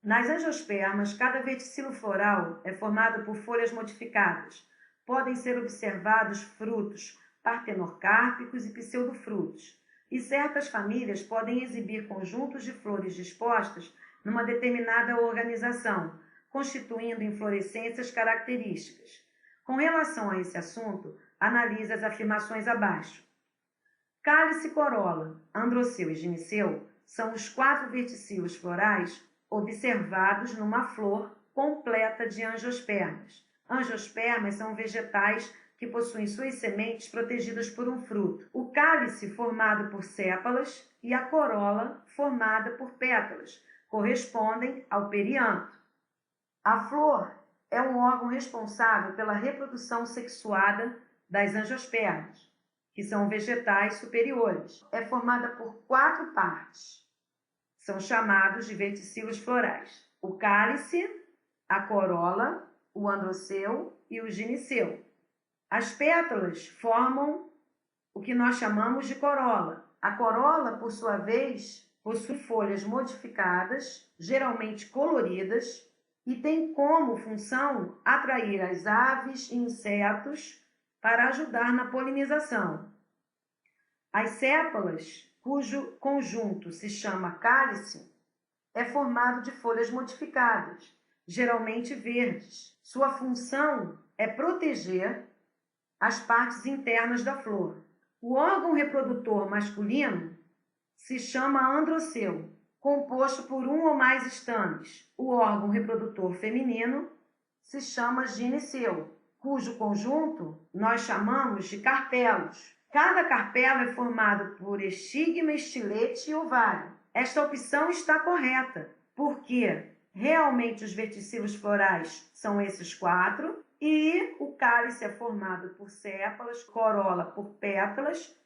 Nas angiospermas, cada verticilo floral é formado por folhas modificadas. Podem ser observados frutos partenorcárpicos e pseudofrutos, e certas famílias podem exibir conjuntos de flores dispostas numa determinada organização, constituindo inflorescências características. Com relação a esse assunto, analise as afirmações abaixo. Cálice, corola, androceu e gineceu são os 4 verticilos florais observados numa flor completa de angiospermas. Angiospermas são vegetais que possuem suas sementes protegidas por um fruto. O cálice, formado por sépalas, e a corola, formada por pétalas, correspondem ao perianto. A flor é um órgão responsável pela reprodução sexuada das angiospermas, que são vegetais superiores. É formada por 4 partes. São chamados de verticilos florais: o cálice, a corola, o androceu e o gineceu. As pétalas formam o que nós chamamos de corola. A corola, por sua vez, possui folhas modificadas, geralmente coloridas, e tem como função atrair as aves e insetos para ajudar na polinização. As sépalas, cujo conjunto se chama cálice, é formado de folhas modificadas, geralmente verdes. Sua função é proteger as partes internas da flor. O órgão reprodutor masculino se chama androceu, composto por um ou mais estames. O órgão reprodutor feminino se chama gineceu, cujo conjunto nós chamamos de carpelos. Cada carpelo é formado por estigma, estilete e ovário. Esta opção está correta, porque realmente os verticilos florais são esses 4, e o cálice é formado por sépalas, corola por pétalas,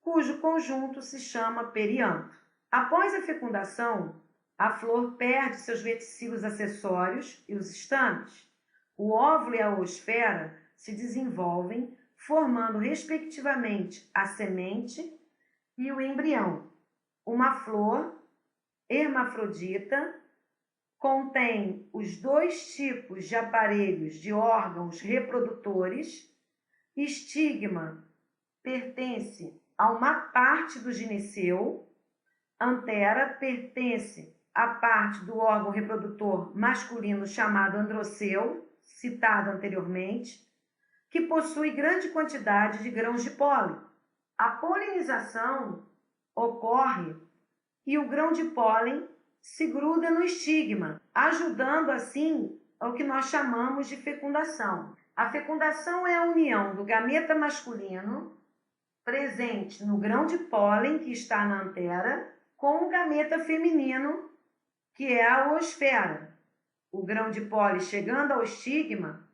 cujo conjunto se chama perianto. Após a fecundação, a flor perde seus verticilos acessórios e os estames. O óvulo e a oosfera se desenvolvem, formando respectivamente a semente e o embrião. Uma flor hermafrodita contém os 2 tipos de aparelhos de órgãos reprodutores. Estigma pertence a uma parte do gineceu, antera pertence à parte do órgão reprodutor masculino chamado androceu, citado anteriormente, que possui grande quantidade de grãos de pólen. A polinização ocorre e o grão de pólen se gruda no estigma, ajudando assim ao que nós chamamos de fecundação. A fecundação é a união do gameta masculino presente no grão de pólen que está na antera com o gameta feminino, que é a oosfera. O grão de pólen, chegando ao estigma,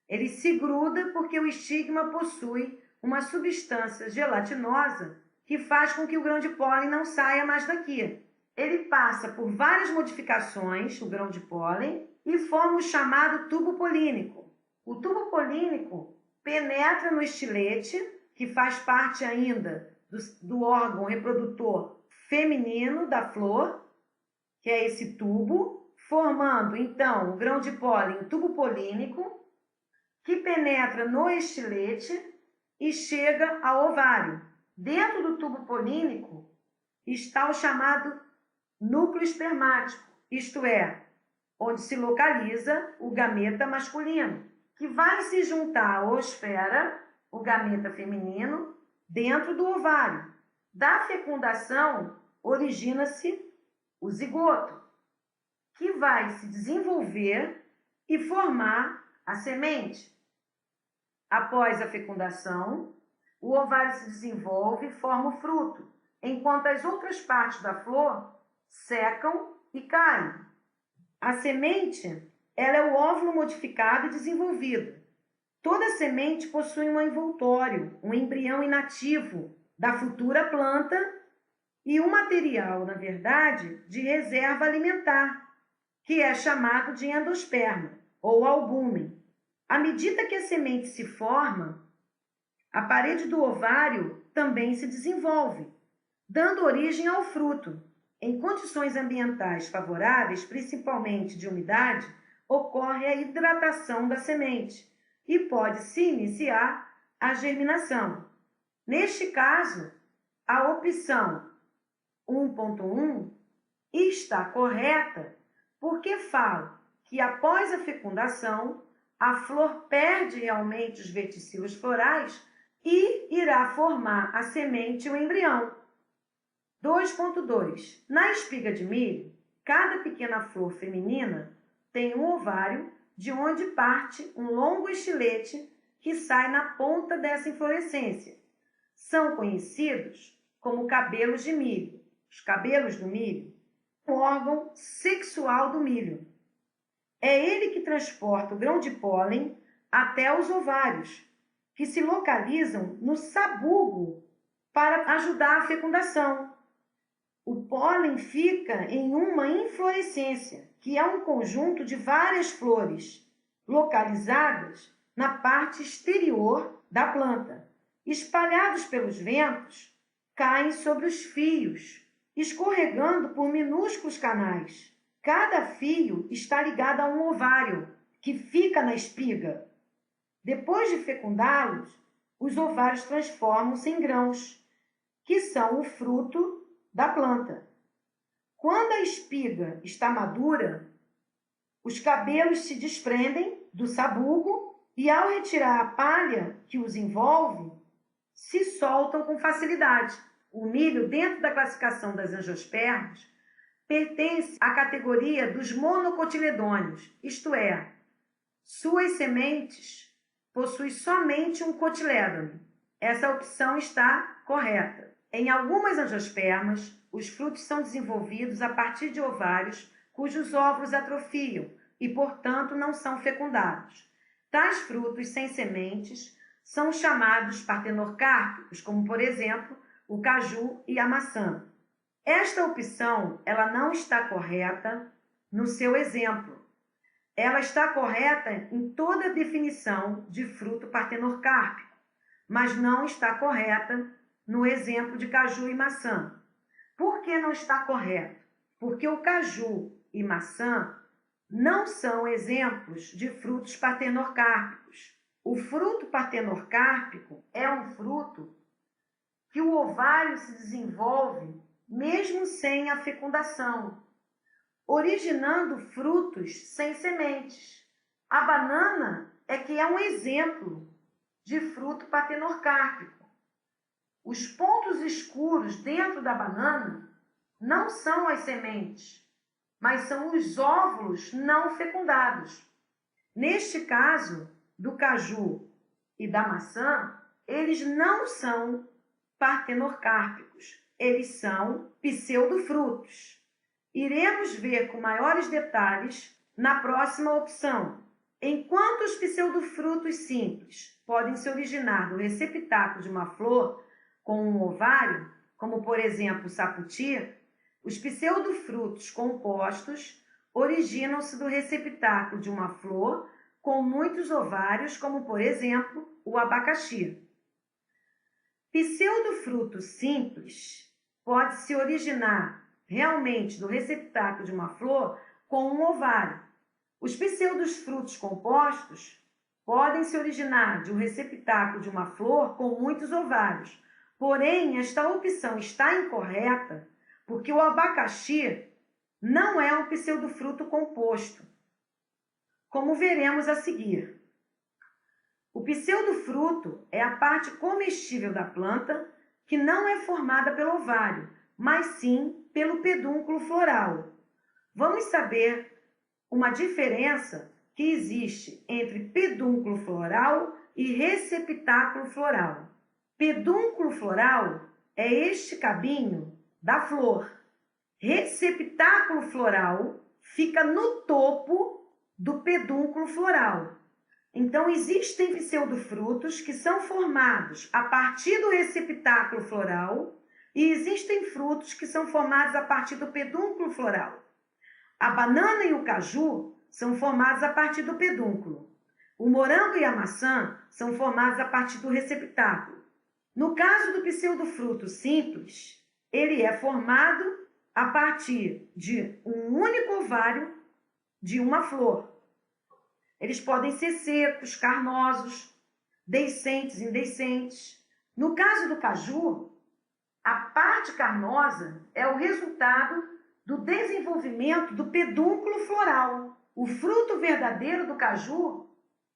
ele se gruda porque o estigma possui uma substância gelatinosa que faz com que o grão de pólen não saia mais daqui. Ele passa por várias modificações, o grão de pólen, e forma o chamado tubo polínico. O tubo polínico penetra no estilete, que faz parte ainda do órgão reprodutor feminino da flor, que é esse tubo, formando então o grão de pólen, o tubo polínico, que penetra no estilete e chega ao ovário. Dentro do tubo polínico está o chamado núcleo espermático, isto é, onde se localiza o gameta masculino, que vai se juntar à oosfera, o gameta feminino, dentro do ovário. Da fecundação origina-se o zigoto, que vai se desenvolver e formar a semente. Após a fecundação, o ovário se desenvolve e forma o fruto, enquanto as outras partes da flor secam e caem. A semente, ela é o óvulo modificado e desenvolvido. Toda semente possui um envoltório, um embrião inativo da futura planta e um material, na verdade, de reserva alimentar, que é chamado de endosperma ou albúmen. À medida que a semente se forma, a parede do ovário também se desenvolve, dando origem ao fruto. Em condições ambientais favoráveis, principalmente de umidade, ocorre a hidratação da semente e pode-se iniciar a germinação. Neste caso, a opção 1.1 está correta porque fala que após a fecundação, a flor perde realmente os verticilos florais e irá formar a semente e o embrião. 2.2. Na espiga de milho, cada pequena flor feminina tem um ovário de onde parte um longo estilete que sai na ponta dessa inflorescência. São conhecidos como cabelos de milho. Os cabelos do milho, o órgão sexual do milho. É ele que transporta o grão de pólen até os ovários, que se localizam no sabugo para ajudar a fecundação. O pólen fica em uma inflorescência, que é um conjunto de várias flores, localizadas na parte exterior da planta. Espalhados pelos ventos, caem sobre os fios, escorregando por minúsculos canais. Cada fio está ligado a um ovário, que fica na espiga. Depois de fecundá-los, os ovários transformam-se em grãos, que são o fruto da planta. Quando a espiga está madura, os cabelos se desprendem do sabugo e, ao retirar a palha que os envolve, se soltam com facilidade. O milho, dentro da classificação das angiospermas, pertence à categoria dos monocotiledôneos, isto é, suas sementes possuem somente um cotilédone. Essa opção está correta. Em algumas angiospermas, os frutos são desenvolvidos a partir de ovários cujos óvulos atrofiam e, portanto, não são fecundados. Tais frutos sem sementes são chamados partenorcárpicos, como, por exemplo, o caju e a maçã. Esta opção ela não está correta no seu exemplo. Ela está correta em toda a definição de fruto partenorcárpico, mas não está correta no exemplo de caju e maçã. Por que não está correto? Porque o caju e maçã não são exemplos de frutos partenorcárpicos. O fruto partenorcárpico é um fruto que o ovário se desenvolve mesmo sem a fecundação, originando frutos sem sementes. A banana é que é um exemplo de fruto partenorcárpico. Os pontos escuros dentro da banana não são as sementes, mas são os óvulos não fecundados. Neste caso, do caju e da maçã, eles não são partenorcárpicos, eles são pseudofrutos. Iremos ver com maiores detalhes na próxima opção. Enquanto os pseudofrutos simples podem se originar do receptáculo de uma flor com um ovário, como por exemplo o saputi, os pseudofrutos compostos originam-se do receptáculo de uma flor com muitos ovários, como por exemplo o abacaxi. Pseudofruto simples pode se originar realmente do receptáculo de uma flor com um ovário. Os pseudofrutos compostos podem se originar de um receptáculo de uma flor com muitos ovários. Porém, esta opção está incorreta porque o abacaxi não é um pseudofruto composto, como veremos a seguir. O pseudofruto é a parte comestível da planta que não é formada pelo ovário, mas sim pelo pedúnculo floral. Vamos saber uma diferença que existe entre pedúnculo floral e receptáculo floral. Pedúnculo floral é este cabinho da flor. Receptáculo floral fica no topo do pedúnculo floral. Então, existem pseudofrutos que são formados a partir do receptáculo floral e existem frutos que são formados a partir do pedúnculo floral. A banana e o caju são formados a partir do pedúnculo. O morango e a maçã são formados a partir do receptáculo. No caso do pseudofruto simples, ele é formado a partir de um único ovário de uma flor. Eles podem ser secos, carnosos, deiscentes, indeiscentes. No caso do caju, a parte carnosa é o resultado do desenvolvimento do pedúnculo floral. O fruto verdadeiro do caju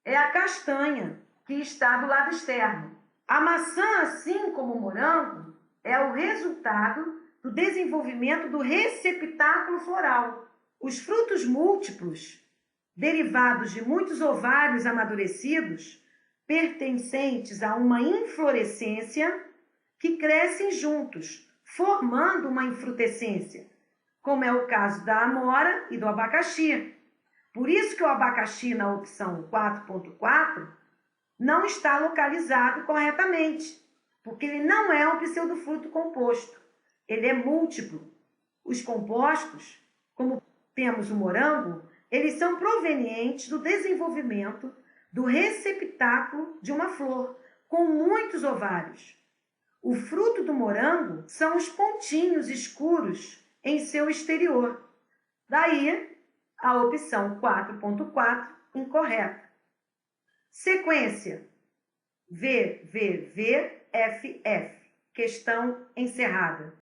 é a castanha, que está do lado externo. A maçã, assim como o morango, é o resultado do desenvolvimento do receptáculo floral. Os frutos múltiplos, derivados de muitos ovários amadurecidos, pertencentes a uma inflorescência, que crescem juntos, formando uma infrutescência, como é o caso da amora e do abacaxi. Por isso que o abacaxi, na opção 4.4, não está localizado corretamente, porque ele não é um pseudofruto composto, ele é múltiplo. Os compostos, como temos o morango, eles são provenientes do desenvolvimento do receptáculo de uma flor, com muitos ovários. O fruto do morango são os pontinhos escuros em seu exterior. Daí, a opção 4.4 incorreta. Sequência VVVFF. Questão encerrada.